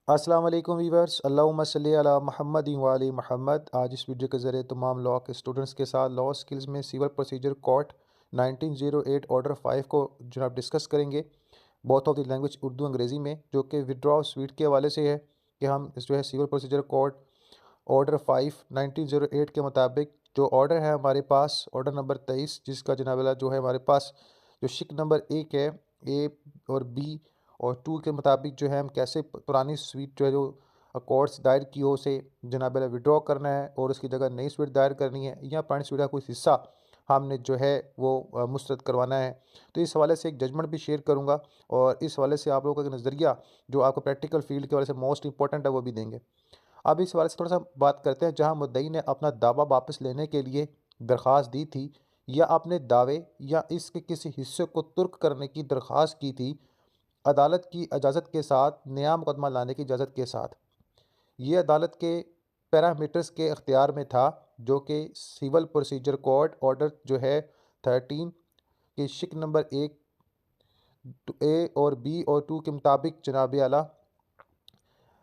अस्सलाम वालेकुम वीवर्स, अल्लाहुम्मा सल्ली अला मुहम्मद व आलि मुहम्मद। आज इस वीडियो के ज़रिए तमाम लॉ के स्टूडेंट्स के साथ लॉ स्किल्स में सिविल प्रोसीजर कोड 1908 ऑर्डर 5 को जनाब डिस्कस करेंगे। Both of the language Urdu अंग्रेज़ी में, जो कि विड्रॉ स्वीट के हवाले से है कि हम जो है सिविल प्रोसीजर कोड ऑर्डर 5 1908 के मुताबिक जो ऑर्डर है हमारे पास, ऑर्डर नंबर 23, जिसका जनाब जो है हमारे पास जो शिक नंबर 1 है, ए और बी और 2 के मुताबिक जो है हम कैसे पुरानी स्वीट जो है जो कोर्ट्स दायर की हो उसे जनाब विड्रॉ करना है और उसकी जगह नई स्वीट दायर करनी है, या पुरानी स्वीट का कोई हिस्सा हमने जो है वो मुस्तरद करवाना है। तो इस हवाले से एक जजमेंट भी शेयर करूँगा और इस हवाले से आप लोगों का नज़रिया जो आपको प्रैक्टिकल फील्ड के हवाले से मोस्ट इंपॉर्टेंट है वो भी देंगे। अब इस हवाले से थोड़ा सा बात करते हैं। जहां मुद्दई ने अपना दावा वापस लेने के लिए दरख्वास्त दी थी या अपने दावे या इसके किसी हिस्से को तुर्क करने की दरख्वास्त की थी, अदालत की इजाज़त के साथ, नया मुकदमा लाने की इजाज़त के साथ, ये अदालत के पैरामीटर्स के अख्तियार में था, जो कि सिविल प्रोसीजर कोड ऑर्डर जो है 13 के शिक नंबर 1 ए और बी और 2 के मुताबिक जनाब आला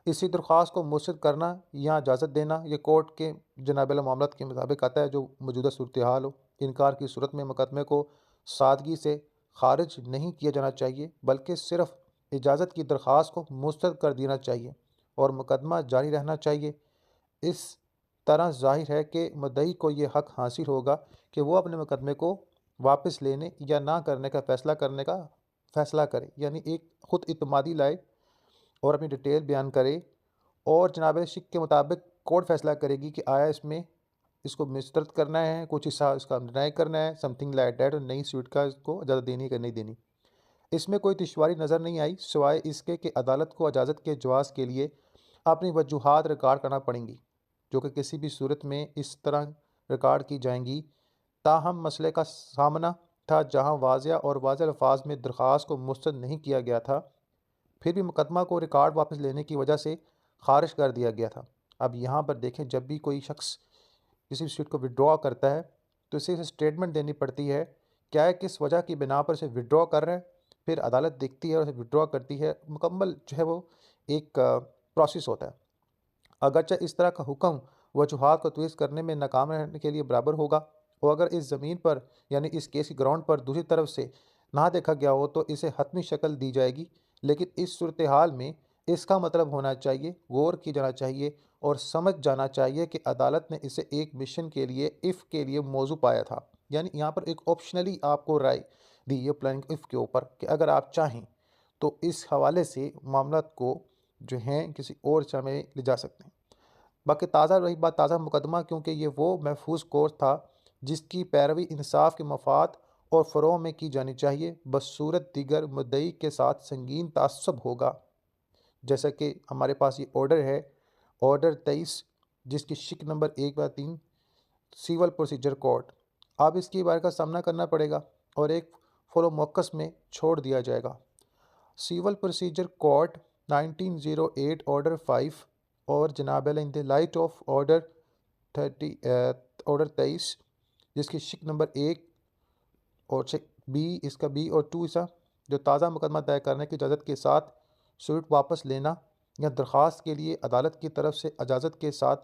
इसी दरख्वास्त को मुस्तरद करना या इजाज़त देना ये कोर्ट के जनाब मामलात के मुताबिक आता है। जो मौजूदा सूरत हाल हो, इनकार की सूरत में मुकदमे को सादगी से खारिज नहीं किया जाना चाहिए, बल्कि सिर्फ इजाज़त की दरख्वास्त को मुस्तरद कर देना चाहिए और मुकदमा जारी रहना चाहिए। इस तरह ज़ाहिर है कि मुद्दई को ये हक़ हासिल होगा कि वो अपने मुकदमे को वापस लेने या ना करने का फ़ैसला करने का फ़ैसला करे, यानी एक ख़ुद इत्मादी लाए और अपनी डिटेल बयान करे और जनाब शिक के मुताबिक कोर्ट फ़ैसला करेगी कि आया इसमें इसको मुस्तरद करना है, कुछ हिस्सा इसका डिनाई करना है, समथिंग लाइक दैट, और नई स्वीट का इसको इजाज़त देनी है कि नहीं देनी। इसमें कोई दुश्वारी नज़र नहीं आई, सिवाय इसके कि अदालत को इजाज़त के जवाज़ के लिए अपनी वजूहात रिकॉर्ड करना पड़ेंगी, जो कि किसी भी सूरत में इस तरह रिकॉर्ड की जाएंगी। ताहम मसले का सामना था जहाँ वाज़िया और वाज़ेह अल्फाज में दरख्वास्त को मुस्तरद नहीं किया गया था, फिर भी मुकदमा को रिकॉर्ड वापस लेने की वजह से खारिज कर दिया गया था। अब यहाँ पर देखें, जब भी कोई शख्स किसी भी स्वीट को विड्रॉ करता है तो इसे स्टेटमेंट देनी पड़ती है, क्या है, किस वजह की बिना पर इसे विड्रॉ कर रहा है। फिर अदालत देखती है और उसे विड्रॉ करती है। मुकम्मल जो है वो एक प्रोसेस होता है। अगरचे इस तरह का हुक्म वजूहात को तवीज़ करने में नाकाम रहने के लिए बराबर होगा, और अगर इस ज़मीन पर यानी इस केस की ग्राउंड पर दूसरी तरफ से ना देखा गया हो तो इसे हतमी शक्ल दी जाएगी। लेकिन इस सूरत हाल में इसका मतलब होना चाहिए, गौर की जाना चाहिए और समझ जाना चाहिए कि अदालत ने इसे एक मिशन के लिए, इफ़ के लिए मौजू पाया था। यानी यहाँ पर एक ऑप्शनली आपको राय दी है प्लानिंग इफ़ के ऊपर कि अगर आप चाहें तो इस हवाले से मामला को जो हैं किसी और दिशा में ले जा सकते हैं। बाकी ताज़ा रही बात ताज़ा मुकदमा, क्योंकि ये वो महफूज कोर्स था जिसकी पैरवी इंसाफ के मफाद और फ़रोग़ में की जानी चाहिए, बसूरत दीगर मुद्दई के साथ संगीन तासुब होगा। जैसा कि हमारे पास ये ऑर्डर है, ऑर्डर 23, जिसकी शिक नंबर 1/3 सिविल प्रोसीजर कोड। अब इसकी बारी का सामना करना पड़ेगा और एक फॉलो मौकस में छोड़ दिया जाएगा। सिविल प्रोसीजर कोड 1908 ऑर्डर 5 और जनाब in the light of order 23, जिसकी शिक नंबर 1 और शिक बी, इसका बी और 2 हिस्सा, जो ताज़ा मुकदमा दायर करने की इजाज़त के साथ सूट वापस लेना या दरख्वास्त के लिए अदालत की तरफ से इजाज़त के साथ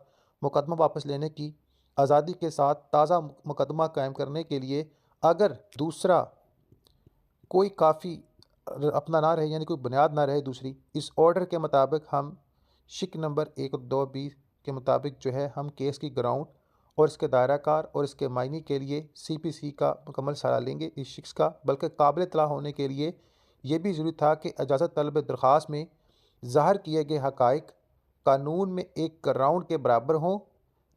मुकदमा वापस लेने की आज़ादी के साथ ताज़ा मुकदमा कायम करने के लिए अगर दूसरा कोई काफ़ी अपना ना रहे, यानी कोई बुनियाद ना रहे दूसरी, इस ऑर्डर के मुताबिक हम शिक नंबर 1 और 2 बी के मुताबिक जो है हम केस की ग्राउंड और इसके दायरा कार और इसके मायने के लिए CPC का मुकम्मल सहारा लेंगे इस शिक्स का। बल्कि काबिल इत्तला होने के लिए ये भी ज़रूरी था कि इजाज़त तलब दरख्वास्त में ज़ाहिर किए गए हक़ाइक़ कानून में एक ग्राउंड के बराबर हों,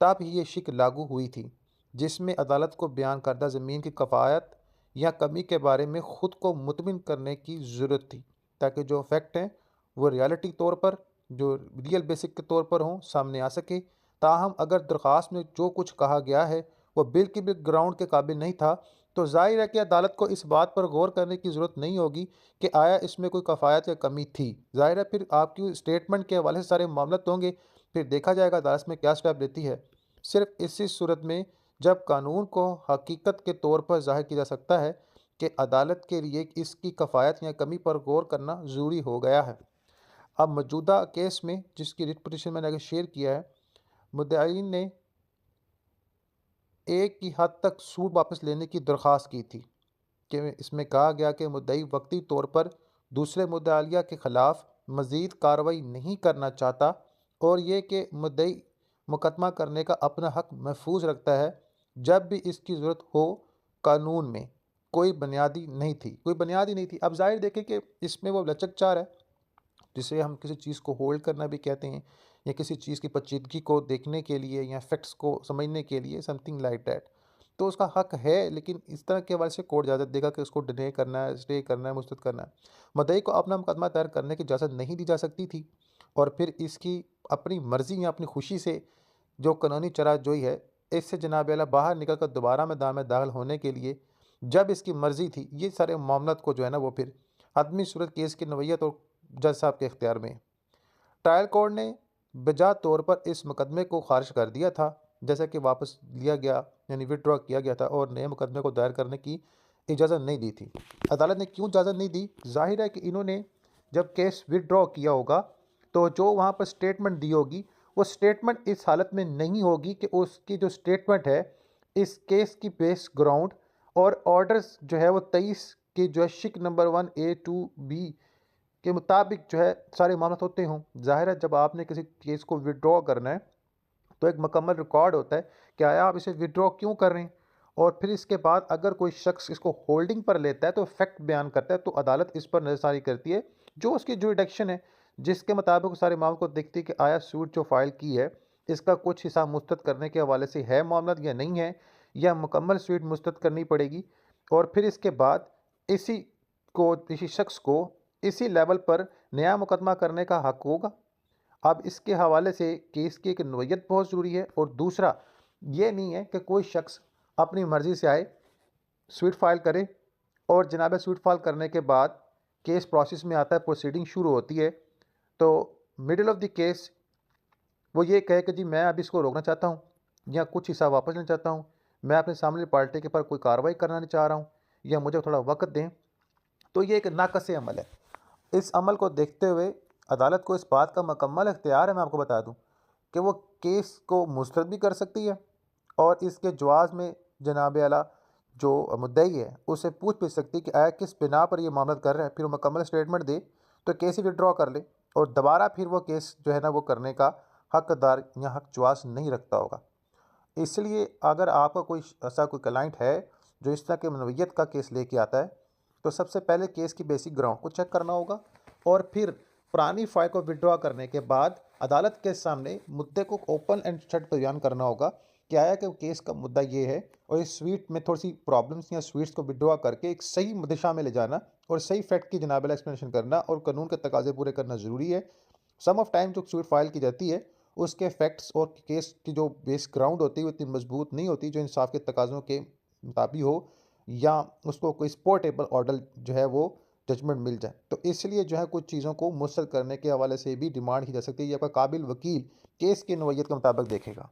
तब ही ये शिक लागू हुई थी, जिसमें अदालत को बयान करदा ज़मीन की कफ़ायत या कमी के बारे में ख़ुद को मुतमिन करने की ज़रूरत थी, ताकि जो फैक्ट हैं वो रियलिटी तौर पर, जो रियल बेसिक के तौर पर हों, सामने आ सके। ताहम अगर दरख्वास्त में जो कुछ कहा गया है वो बिल्कुल भी ग्राउंड के काबिल नहीं था, तो ज़ाहिर है कि अदालत को इस बात पर गौर करने की ज़रूरत नहीं होगी कि आया इसमें कोई कफ़ायत या कमी थी। ज़ाहिर है फिर आपकी स्टेटमेंट के हवाले से सारे मामला होंगे, फिर देखा जाएगा अदालत में क्या स्टेप लेती है। सिर्फ इसी सूरत में जब कानून को हकीकत के तौर पर ज़ाहिर किया जा सकता है कि अदालत के लिए इसकी कफ़ायत या कमी पर गौर करना ज़रूरी हो गया है। अब मौजूदा केस में जिसकी रिट पिटीशन मैंने आगे शेयर किया है, मुद्दईन ने एक की हद तक सूद वापस लेने की दरख्वास्त की थी कि इसमें कहा गया कि मुद्दई वक्ती तौर पर दूसरे मुद्दालिया के ख़िलाफ़ मज़ीद कार्रवाई नहीं करना चाहता और ये कि मुद्दई मुकदमा करने का अपना हक़ महफूज रखता है जब भी इसकी ज़रूरत हो। कानून में कोई बुनियादी नहीं थी। अब ज़ाहिर देखें कि इसमें वो लचकचार है जिसे हम किसी चीज़ को होल्ड करना भी कहते हैं, या किसी चीज़ की पेचीदगी को देखने के लिए या फैक्ट्स को समझने के लिए, समथिंग लाइक दैट। तो उसका हक़ है, लेकिन इस तरह के हवाले से कोर्ट इजाज़त देगा कि उसको डिले करना है, स्टे करना है, मुस्तरद करना है। मुद्दई को अपना मुकदमा दायर करने की इजाज़त नहीं दी जा सकती थी और फिर इसकी अपनी मर्ज़ी या अपनी खुशी से जो कानूनी चाराजोई है, इससे जनाब आला बाहर निकल कर दोबारा मैदान में दाखिल होने के लिए जब इसकी मर्ज़ी थी, ये सारे मामलात को जो है ना वो फिर हतमी सूरत केस की नौइयत और जज साहब के इख्तियार में। ट्रायल कोर्ट ने बजा तौर पर इस मुकदमे को खारिज कर दिया था, जैसा कि वापस लिया गया यानी विड्रॉ किया गया था और नए मुकदमे को दायर करने की इजाज़त नहीं दी थी। अदालत ने क्यों इजाज़त नहीं दी? ज़ाहिर है कि इन्होंने जब केस विड्रॉ किया होगा तो जो वहाँ पर स्टेटमेंट दी होगी, वो स्टेटमेंट इस हालत में नहीं होगी कि उसकी जो स्टेटमेंट है इस केस की बेस ग्राउंड और ऑर्डर्स जो है वो 23 की जो है शिक नंबर 1A2B के मुताबिक जो है सारे मामला होते हों। ज़ाहिर है जब आपने किसी केस को विड्रॉ करना है तो एक मुकम्मल रिकॉर्ड होता है कि आया आप इसे विड्रॉ क्यों कर रहे हैं, और फिर इसके बाद अगर कोई शख्स इसको होल्डिंग पर लेता है तो फैक्ट बयान करता है तो अदालत इस पर नज़रसानी करती है जो उसकी जुरिडिक्शन है, जिसके मुताबिक सारे मामलों को देखती है कि आया सूट जो फाइल की है इसका कुछ हिस्सा मुस्तरद करने के हवाले से है मामला या नहीं है, या मुकम्मल सूट मुस्तरद करनी पड़ेगी। और फिर इसके बाद इसी शख्स को इसी लेवल पर नया मुकदमा करने का हक़ होगा। अब इसके हवाले से केस की एक नौइयत बहुत ज़रूरी है और दूसरा ये नहीं है कि कोई शख्स अपनी मर्ज़ी से आए, स्वीट फाइल करे और जनाब स्वीट फाइल करने के बाद केस प्रोसेस में आता है, प्रोसीडिंग शुरू होती है, तो मिडिल ऑफ द केस वो ये कहे कि जी मैं अभी इसको रोकना चाहता हूँ या कुछ हिस्सा वापस लेना चाहता हूँ, मैं अपने सामने पार्टी के पर कोई कार्रवाई करना नहीं चाह रहा हूँ या मुझे थोड़ा वक्त दें। तो ये एक नाकस अमल है। इस अमल को देखते हुए अदालत को इस बात का मुकम्मल इख्तियार है, मैं आपको बता दूं, कि वो केस को मुस्तरद भी कर सकती है और इसके जवाज़ में जनाब आला जो मुद्दई है उससे पूछ भी सकती है कि आया किस बिना पर ये मामला कर रहा है, फिर वो मुकम्मल स्टेटमेंट दे तो केस ही विड्रॉ कर ले और दोबारा फिर वो केस जो है ना वो करने का हकदार या हक जवाज़ नहीं रखता होगा। इसलिए अगर आपका कोई ऐसा कोई क्लाइंट है जो इस तरह के मनवियत का केस लेके आता है, तो सबसे पहले केस की बेसिक ग्राउंड को चेक करना होगा और फिर पुरानी फाइल को विड्रॉ करने के बाद अदालत के सामने मुद्दे को ओपन एंड शट बयान करना होगा कि आया कि केस का मुद्दा ये है और इस स्वीट में थोड़ी सी प्रॉब्लम्स या स्वीट्स को विड्रॉ करके एक सही दिशा में ले जाना और सही फैक्ट की जनाबल एक्सप्लेनेशन करना और कानून के तकाजे पूरे करना ज़रूरी है। सम ऑफ टाइम जो स्वीट फाइल की जाती है उसके फैक्ट्स और केस की जो बेस ग्राउंड होती है वो इतनी मजबूत नहीं होती जो इंसाफ के तकाज़ों के मुताबिक हो, या उसको कोई सपोर्टेबल ऑर्डर जो है वो जजमेंट मिल जाए। तो इसलिए जो है कुछ चीज़ों को मुस्तरद करने के हवाले से भी डिमांड की जा सकती है। ये आपका काबिल वकील केस की नौइयत के मुताबिक देखेगा।